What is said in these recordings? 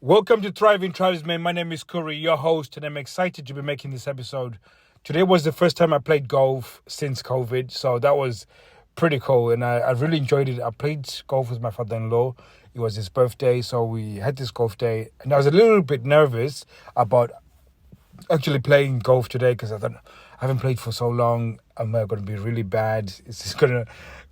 Welcome to Thriving Tribesmen. My name is Curry, your host, and I'm excited to be making this episode. Today was the first time I played golf since COVID, so that was pretty cool, and I really enjoyed it. I played golf with my father-in-law. It was his birthday, so we had this golf day, and I was a little bit nervous about actually playing golf today because I thought I haven't played for so long. Am I going to be really bad? It's just going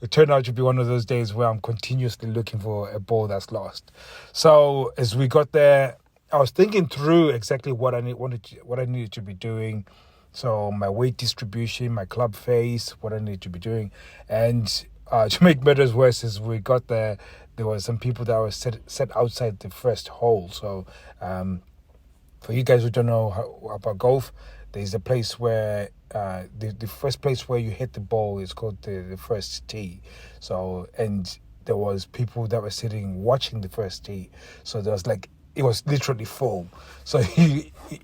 to turn out to be one of those days where I'm continuously looking for a ball that's lost. So as we got there, I was thinking through exactly what I needed to be doing. So my weight distribution, my club face, what I needed to be doing, and to make matters worse, as we got there were some people that were set outside the first hole. So for you guys who don't know about golf, there's a place where the first place where you hit the ball is called the first tee. So, and there was people that were sitting watching the first tee. So there was like, it was literally full. So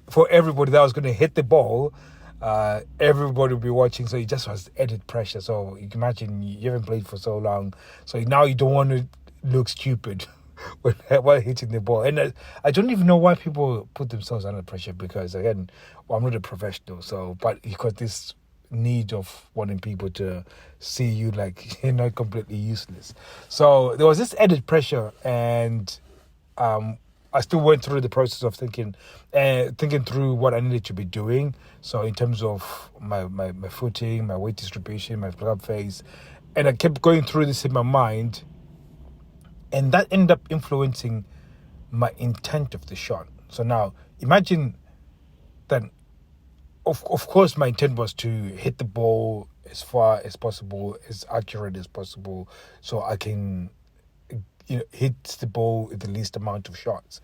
for everybody that was going to hit the ball, everybody would be watching. So it just was added pressure. So you can imagine you haven't played for so long. So now you don't want to look stupid while hitting the ball. And I don't even know why people put themselves under pressure because, again, I'm not a professional. So, but you've got this need of wanting people to see you like you're not completely useless. So there was this added pressure, and I still went through the process of thinking through what I needed to be doing. So in terms of my footing, my weight distribution, my club face, and I kept going through this in my mind. And that ended up influencing my intent of the shot. So now, imagine that, of course, my intent was to hit the ball as far as possible, as accurate as possible, so I can hit the ball with the least amount of shots.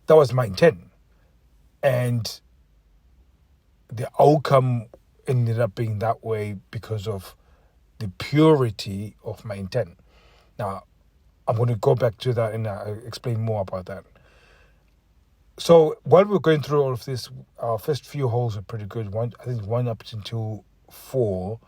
That was my intent. And the outcome ended up being that way because of the purity of my intent. Now, I'm going to go back to that and explain more about that. So while we're going through all of this, our first few holes are pretty good. I think one up until 4,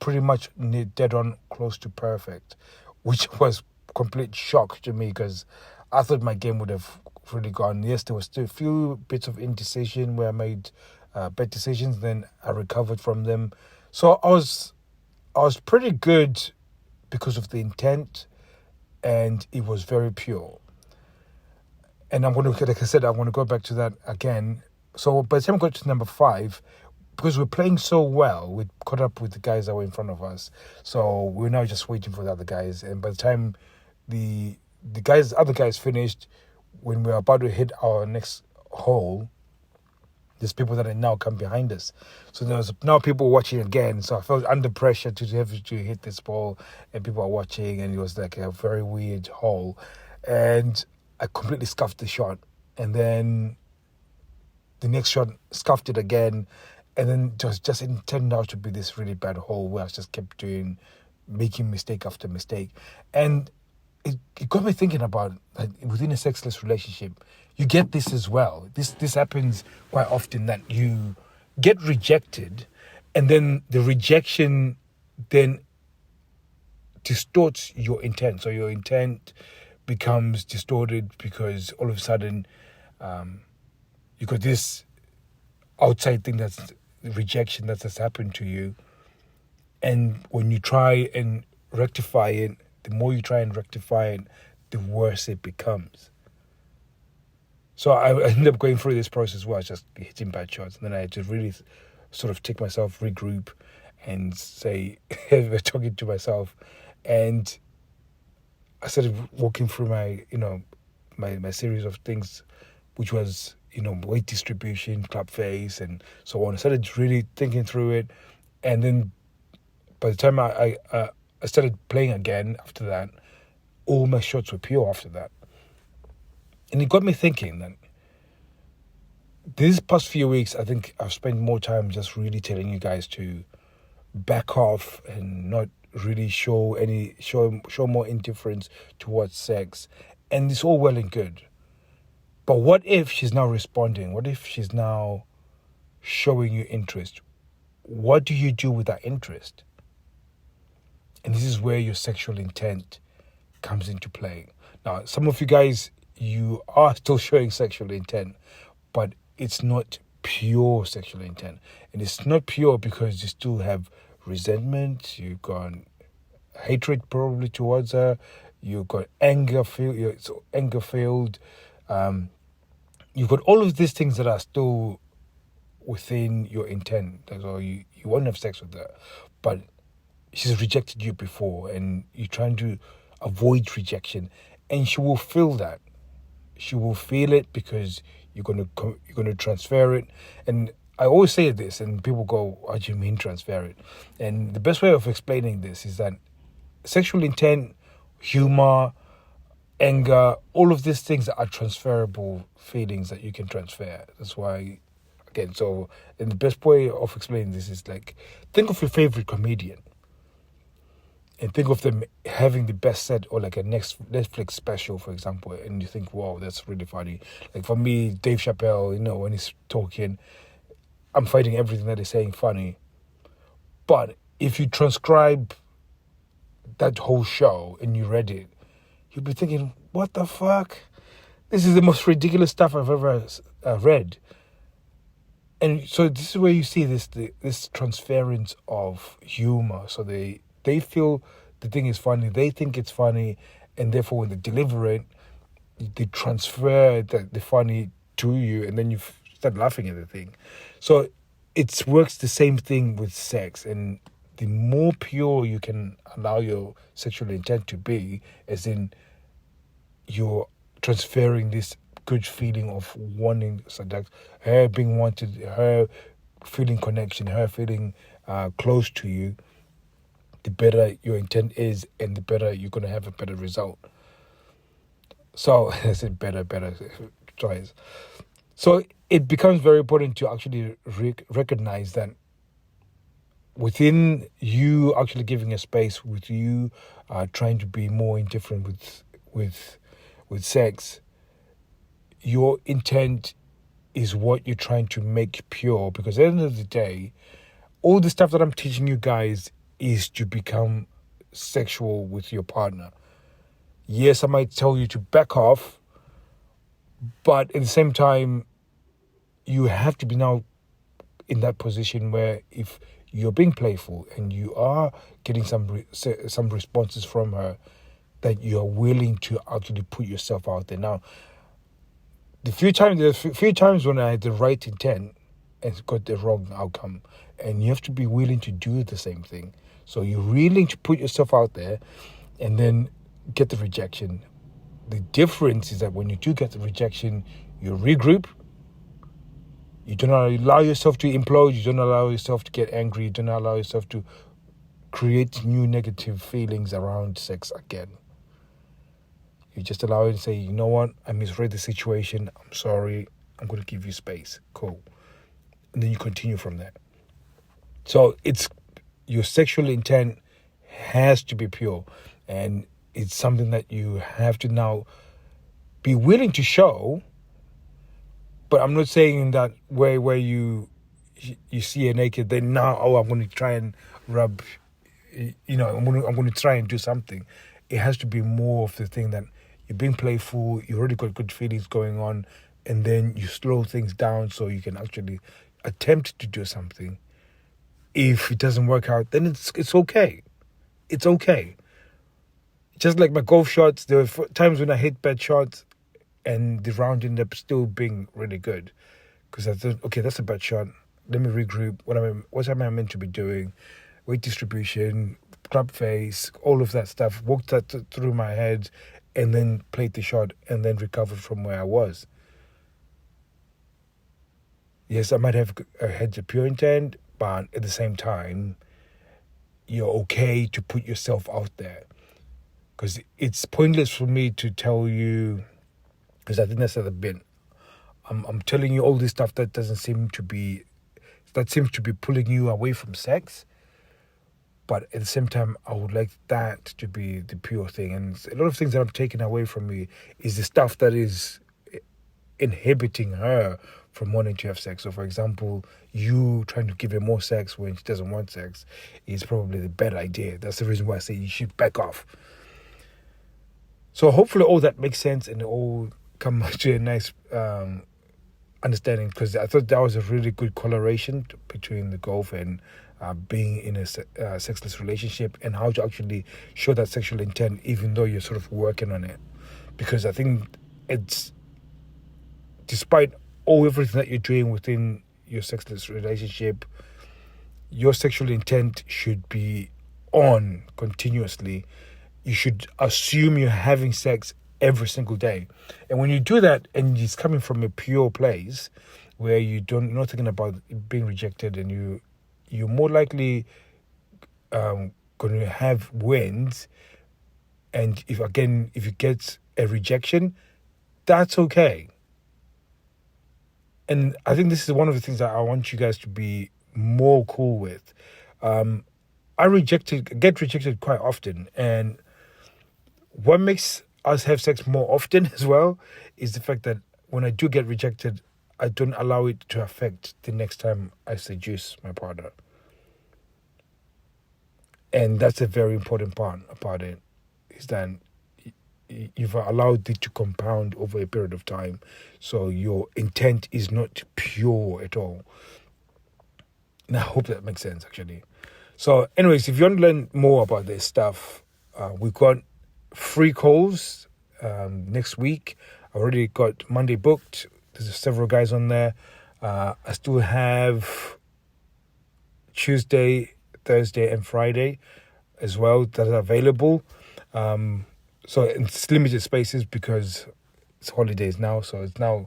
pretty much dead on close to perfect, which was complete shock to me because I thought my game would have really gone. Yes, there was still a few bits of indecision where I made bad decisions, then I recovered from them. So I was pretty good because of the intent, and it was very pure. And I'm going to, like I said, I want to go back to that again. So by the time I got to number 5, because we're playing so well, we caught up with the guys that were in front of us. So we're now just waiting for the other guys. And by the time the other guys finished, when we were about to hit our next hole, there's people that are now come behind us. So there's now people watching again. So I felt under pressure to have to hit this ball, and people are watching, and it was like a very weird hole. And I completely scuffed the shot. And then the next shot, scuffed it again. And then it turned out to be this really bad hole where I just kept making mistake after mistake. And it got me thinking about, like, within a sexless relationship, you get this as well. This happens quite often, that you get rejected, and then the rejection then distorts your intent. So your intent becomes distorted because all of a sudden you got this outside thing, that's rejection that has happened to you. And when you try and rectify it, the more you try and rectify it, the worse it becomes. So I ended up going through this process where I was just hitting bad shots. And then I had to really sort of take myself, regroup, and say, talking to myself. And I started walking through my series of things, which was, weight distribution, club face, and so on. I started really thinking through it. And then by the time I started playing again after that, all my shots were pure after that. And it got me thinking that these past few weeks, I think I've spent more time just really telling you guys to back off and not really show more indifference towards sex. And it's all well and good. But what if she's now responding? What if she's now showing you interest? What do you do with that interest? And this is where your sexual intent comes into play. Now, some of you guys, you are still showing sexual intent, but it's not pure sexual intent. And it's not pure because you still have resentment, you've got hatred probably towards her, you've got anger, it's anger filled. You've got all of these things that are still within your intent. So you want to have sex with her, but she's rejected you before, and you're trying to avoid rejection, and she will feel that. She will feel it because you're gonna transfer it. And I always say this, and people go, "What do you mean transfer it?" And the best way of explaining this is that sexual intent, humor, anger, all of these things are transferable feelings that you can transfer. That's why, again, so, and the best way of explaining this is like, think of your favorite comedian and think of them having the best set, or like a next Netflix special, for example, and you think, wow, that's really funny. Like for me, Dave Chappelle, when he's talking, I'm finding everything that he's saying funny. But if you transcribe that whole show and you read it, you'll be thinking, what the fuck? This is the most ridiculous stuff I've ever read. And so this is where you see this transference of humor. So they feel the thing is funny, they think it's funny, and therefore when they deliver it, they transfer the funny to you, and then you start laughing at the thing. So it works the same thing with sex, and the more pure you can allow your sexual intent to be, as in you're transferring this good feeling of wanting sex, her being wanted, her feeling connection, her feeling close to you, the better your intent is, and the better you're going to have a better result. So, I said better choice. So, it becomes very important to actually recognize that within you actually giving a space, with you trying to be more indifferent with sex, your intent is what you're trying to make pure. Because at the end of the day, all the stuff that I'm teaching you guys is to become sexual with your partner. Yes, I might tell you to back off, but at the same time, you have to be now in that position where if you're being playful and you are getting some responses from her, that you are willing to actually put yourself out there. Now, there's a few times when I had the right intent and got the wrong outcome, and you have to be willing to do the same thing. So you're willing to put yourself out there and then get the rejection. The difference is that when you do get the rejection, you regroup. You do not allow yourself to implode. You don't allow yourself to get angry. You don't allow yourself to create new negative feelings around sex again. You just allow it and say, you know what? I misread the situation. I'm sorry. I'm going to give you space. Cool. And then you continue from there. So your sexual intent has to be pure, and it's something that you have to now be willing to show. But I'm not saying in that way where you see her naked, then now, I'm going to try and rub, I'm going to try and do something. It has to be more of the thing that you're being playful, you already got good feelings going on, and then you slow things down so you can actually attempt to do something. If it doesn't work out, then it's okay. It's okay. Just like my golf shots, there were times when I hit bad shots and the round ended up still being really good. Because I thought, okay, that's a bad shot. Let me regroup. What am I meant to be doing? Weight distribution, club face, all of that stuff. Walked that through my head and then played the shot and then recovered from where I was. Yes, I might have had the pure intent, but at the same time, you're okay to put yourself out there. Because it's pointless for me to tell you, because I think that's at the bit. I'm telling you all this stuff that seems to be pulling you away from sex. But at the same time, I would like that to be the pure thing. And a lot of things that I'm taking away from me is the stuff that is inhibiting her from wanting to have sex. So, for example, you trying to give her more sex when she doesn't want sex is probably the better idea. That's the reason why I say you should back off. So hopefully all that makes sense and it all come to a nice understanding, because I thought that was a really good correlation between the golf and being in a sexless relationship, and how to actually show that sexual intent even though you're sort of working on it. Because I think it's, despite everything that you're doing within your sexless relationship, your sexual intent should be on continuously. You should assume you're having sex every single day. And when you do that, and it's coming from a pure place where you're not thinking about being rejected, and you're more likely going to have wins. And if you get a rejection, that's okay. And I think this is one of the things that I want you guys to be more cool with. I get rejected quite often, and what makes us have sex more often as well is the fact that when I do get rejected, I don't allow it to affect the next time I seduce my partner. And that's a very important part about it, is that you've allowed it to compound over a period of time. So your intent is not pure at all. And I hope that makes sense, actually. So anyways, if you want to learn more about this stuff, we've got free calls next week. I already got Monday booked. There's several guys on there. I still have Tuesday, Thursday and Friday as well that are available. So it's limited spaces because it's holidays now. So it's now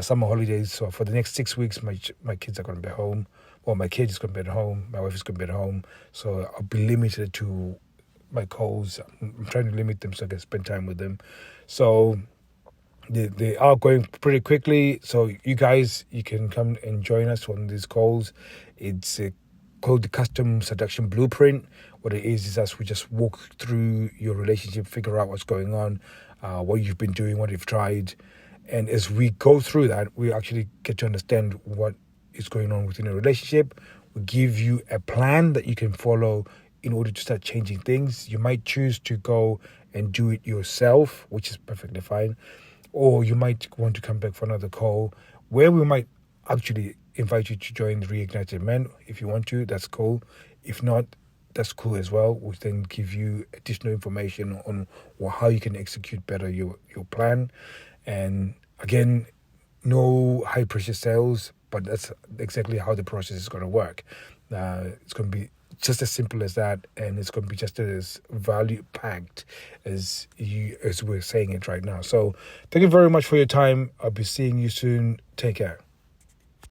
summer holidays. So for the next 6 weeks, my kids are going to be home. Well, my kid is going to be at home. My wife is going to be at home. So I'll be limited to my calls. I'm trying to limit them so I can spend time with them. So they are going pretty quickly. So you guys, you can come and join us on these calls. It's called the Custom Seduction Blueprint. What it is as we just walk through your relationship, figure out what's going on, what you've been doing, what you've tried. And as we go through that, we actually get to understand what is going on within a relationship. We give you a plan that you can follow in order to start changing things. You might choose to go and do it yourself, which is perfectly fine. Or you might want to come back for another call where we might actually invite you to join the Reignited Men. If you want to, that's cool. If not, that's cool as well. We'll then give you additional information on how you can execute better your plan. And again, no high pressure sales, but that's exactly how the process is going to work. It's going to be just as simple as that, and it's going to be just as value packed as we're saying it right now. So thank you very much for your time. I'll be seeing you soon. Take care.